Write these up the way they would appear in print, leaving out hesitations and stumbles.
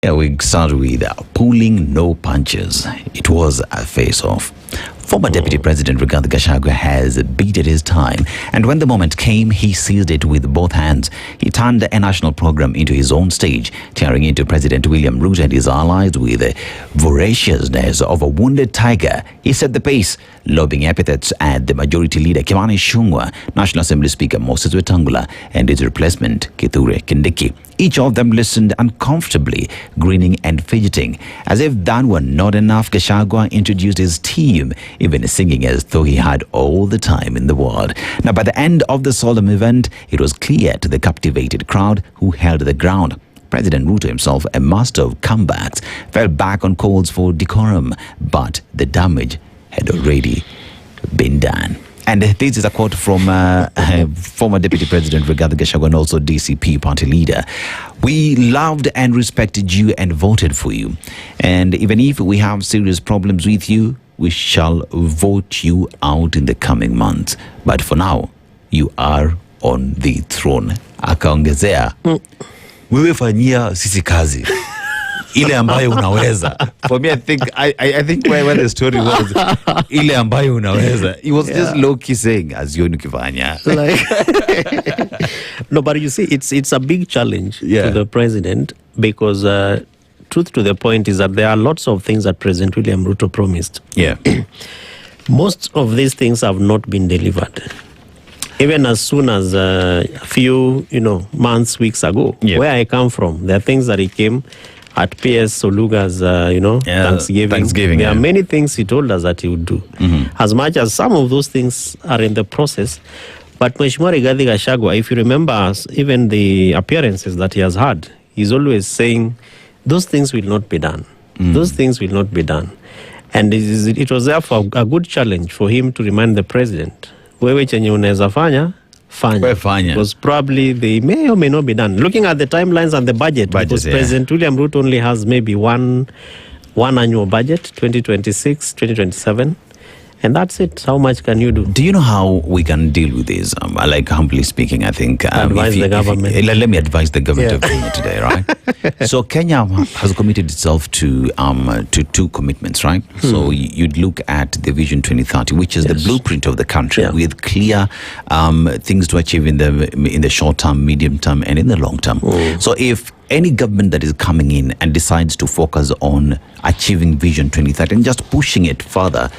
Yeah, we start with pulling no punches. It was a face-off. Former Deputy President Rigathi Gachagua has bided his time, and when the moment came, he seized it with both hands. He turned a national program into his own stage, tearing into President William Ruto and his allies with the voraciousness of a wounded tiger. He set the pace, lobbing epithets at the majority leader Kimani Ichung'wah, National Assembly Speaker Moses Wetangula, and his replacement Kithure Kindiki. Each of them listened uncomfortably, grinning and fidgeting. As if that were not enough, Gachagua introduced his team, even singing as though he had all the time in the world. Now, by the end of the solemn event, it was clear to the captivated crowd who held the ground. President Ruto himself, a master of comebacks, fell back on calls for decorum, but the damage had already been done. And this is a quote from former Deputy President Rigathi Gachagua and also DCP party leader. "We loved and respected you and voted for you. And even if we have serious problems with you, we shall vote you out in the coming months. But for now, you are on the throne." Akaongezea, "Wewe fanyia sisi kazi ile ambayo unaweza." For me, I think where the story was, ile ambayo unaweza. He was just low-key saying, "Azioni kifanya." No, but you see, it's a big challenge to the president because truth to the point is that there are lots of things that President William Ruto promised. Yeah. Most of these things have not been delivered. Even as soon as a few, months, weeks ago, where I come from, there are things that he came at PS Soluga's, Thanksgiving. There are many things he told us that he would do. As much as some of those things are in the process. But Mheshimiwa Rigathi Gachagua, if you remember even the appearances that he has had, he's always saying, those things will not be done. Those things will not be done. And it was therefore a good challenge for him to remind the president, wewe chenye unaweza fanya, fanya. Because probably they may or may not be done. Looking at the timelines and the budget because President William Ruto only has maybe one annual budget, 2026, 2027. And that's it. How much can you do? Do you know how we can deal with this? Like, humbly speaking, I think... advise the government. Let me advise the government of Kenya today, right? So Kenya has committed itself to two commitments, right? So you'd look at the Vision 2030, which is the blueprint of the country with clear things to achieve in the short term, medium term, and in the long term. So if any government that is coming in and decides to focus on achieving Vision 2030 and just pushing it further,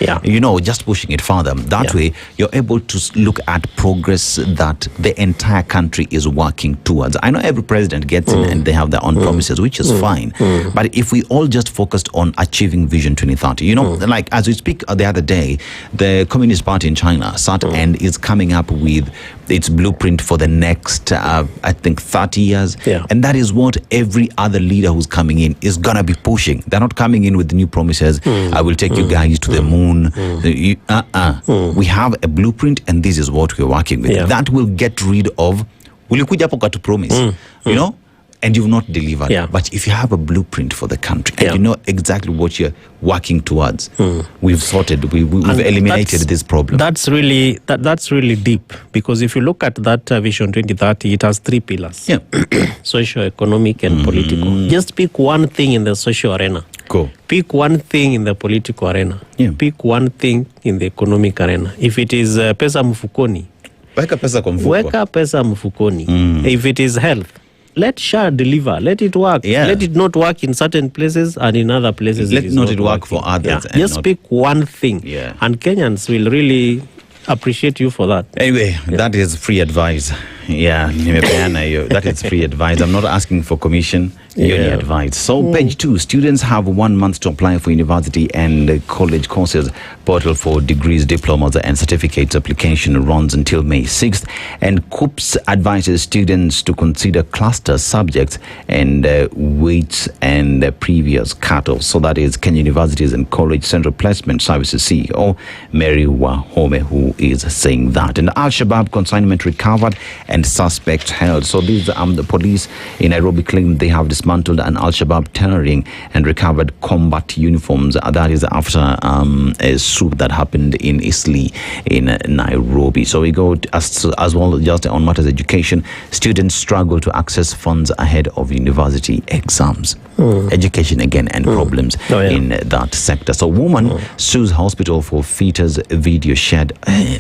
just pushing it further. That way, you're able to look at progress that the entire country is working towards. I know every president gets in and they have their own promises, which is fine. But if we all just focused on achieving Vision 2030, like as we speak the other day, the Communist Party in China sat and is coming up with its blueprint for the next, I think, 30 years. And that is what every other leader who's coming in is going to be pushing. They're not coming in with the new promises. I will take you guys to the moon. We have a blueprint and this is what we're working with. That will get rid of, ulikuja hapo katu promise, and you've not delivered. But if you have a blueprint for the country and you know exactly what you're working towards, we've sorted, we've eliminated this problem. That's really deep, because if you look at that Vision 2030, it has 3 pillars: socio-economic and political. Just pick one thing in the social arena. Pick one thing in the political arena. Pick one thing in the economic arena. If it is pesa mfukoni, weka pesa kwa mfuko. Weka pesa mfukoni. If it is health, let SHA deliver. Let it work. Let it not work in certain places and in other places. Let not it work for others. Just pick one thing. And Kenyans will really appreciate you for that. Anyway, that is free advice. That is free advice. I'm not asking for commission. Only advice. So page 2, students have 1 month to apply for university and college courses. Portal for degrees, diplomas and certificates application runs until May 6th. And COOPS advises students to consider cluster subjects and weights and previous cutoffs. So that is Kenya Universities and College Central Placement Services CEO Mary Wahome who is saying that. And Al-Shabaab consignment recovered and suspects held. So these the police in Nairobi claim they have dismantled an Al-Shabaab terror ring and recovered combat uniforms. That is after a swoop that happened in Isli in Nairobi. So we go as well just on matters education. Students struggle to access funds ahead of university exams. Education again and problems in that sector. So woman sues hospital for fetus video shared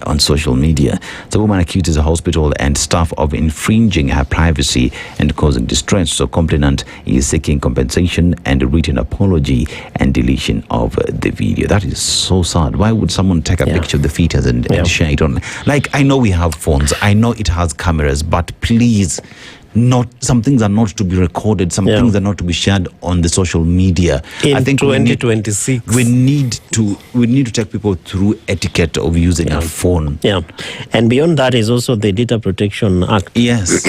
on social media. So woman accuses a hospital and staff of infringing her privacy and causing distress. So complainant is seeking compensation and a written apology and deletion of the video. That is so sad. Why would someone take a picture of the fetus and share it on? Like, I know we have phones, I know it has cameras, but please, some things are not to be recorded, some things are not to be shared on the social media. I think 2026 we need to take people through etiquette of using a phone. And beyond that is also the Data Protection Act. Yes.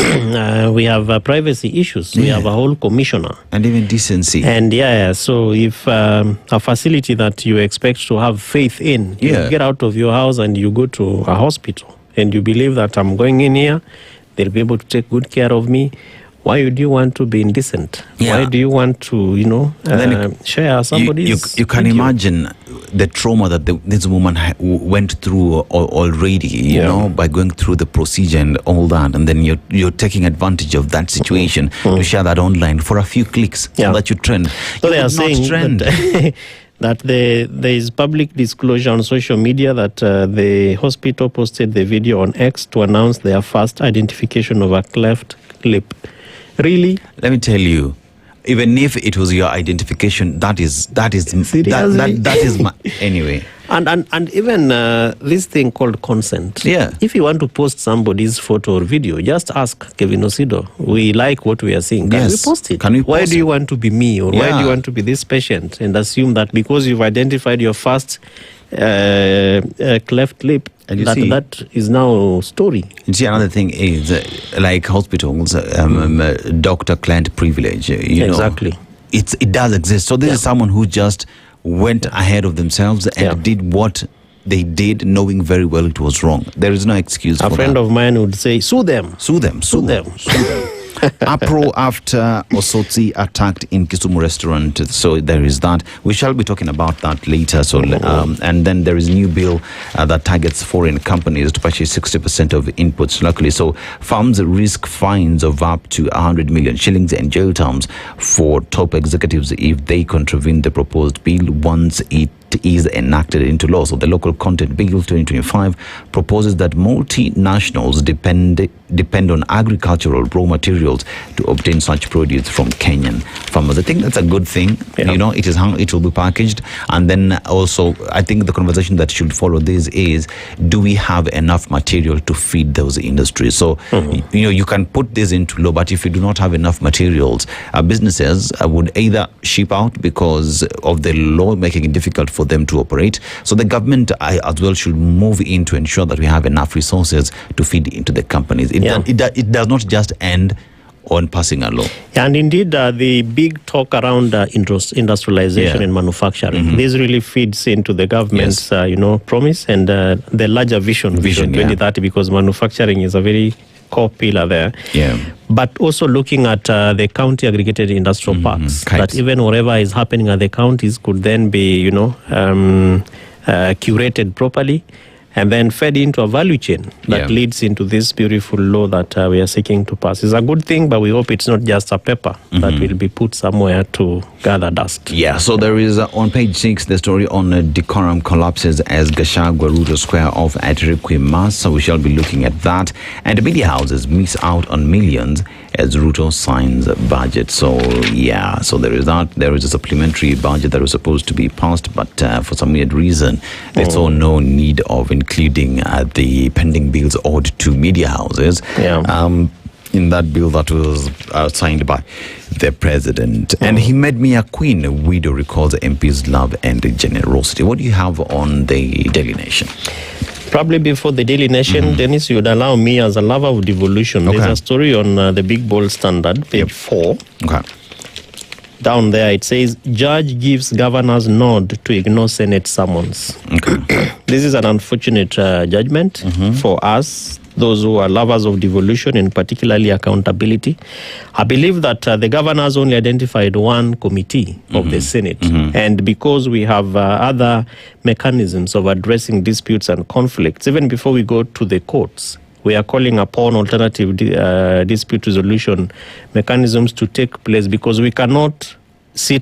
We have privacy issues. We have a whole commissioner. And even decency. And so if a facility that you expect to have faith in, you get out of your house and you go to a hospital and you believe that I'm going in here, they'll be able to take good care of me. Why would you want to be indecent? Why do you want to, share somebody's You can imagine the trauma that this woman went through already, you know, by going through the procedure and all that. And then you're taking advantage of that situation to share that online for a few clicks so that you trend. So they are saying that there is public disclosure on social media that the hospital posted the video on X to announce their first identification of a cleft lip. Really? Let me tell you, even if it was your identification, that is my anyway. And even this thing called consent. If you want to post somebody's photo or video, just ask Kevin Osido. We like what we are seeing. Can we post it? Why do you want to be me, or why do you want to be this patient? And assume that because you've identified your first cleft lip, that is now story. You see, another thing is like hospitals, doctor-client privilege. You know, it does exist. So this is someone who just went ahead of themselves and did what they did, knowing very well it was wrong. There is no excuse for that. A friend of mine would say, sue them. Sue them. Uproar after Osotsi attacked in Kisumu restaurant. So there is that. We shall be talking about that later. So and then there is a new bill that targets foreign companies to purchase 60% of inputs locally. So farms risk fines of up to 100 million shillings and jail terms for top executives if they contravene the proposed bill once it is enacted into law. So the Local Content Bill 2025 proposes that multinationals depend on agricultural raw materials to obtain such produce from Kenyan farmers. I think that's a good thing. You know, it is how it will be packaged. And then also, I think the conversation that should follow this is, do we have enough material to feed those industries? So, you know, you can put this into law, but if you do not have enough materials, businesses would either ship out because of the law making it difficult for them to operate. So the government as well should move in to ensure that we have enough resources to feed into the companies. It does not just end on passing a law. And indeed, the big talk around industrialization and manufacturing, this really feeds into the government's promise and the larger vision 2030, because manufacturing is a very core pillar there. But also looking at the county aggregated industrial parks, that even whatever is happening at the counties could then be, curated properly and then fed into a value chain that leads into this beautiful law that we are seeking to pass. It's a good thing, but we hope it's not just a paper that will be put somewhere to gather dust. So there is on page 6 the story on decorum collapses as Gachagua Ruto square off at Riquimas. So we shall be looking at that. And media houses miss out on millions as Ruto signs a budget. So so there is that. There is a supplementary budget that was supposed to be passed, but for some weird reason they saw no need of including the pending bills owed to media houses in that bill that was signed by the president. And he made me a queen. A widow recalls MP's love and generosity. What do you have on the Daily Nation? Probably before the Daily Nation, Dennis, you would allow me, as a lover of devolution, there's a story on the Big Bold Standard, page 4. Down there, it says, Judge gives governor's nod to ignore Senate summons. This is an unfortunate judgment for us those who are lovers of devolution and particularly accountability. I believe that the governor has only identified one committee of the Senate. And because we have other mechanisms of addressing disputes and conflicts, even before we go to the courts, we are calling upon alternative dispute resolution mechanisms to take place, because we cannot sit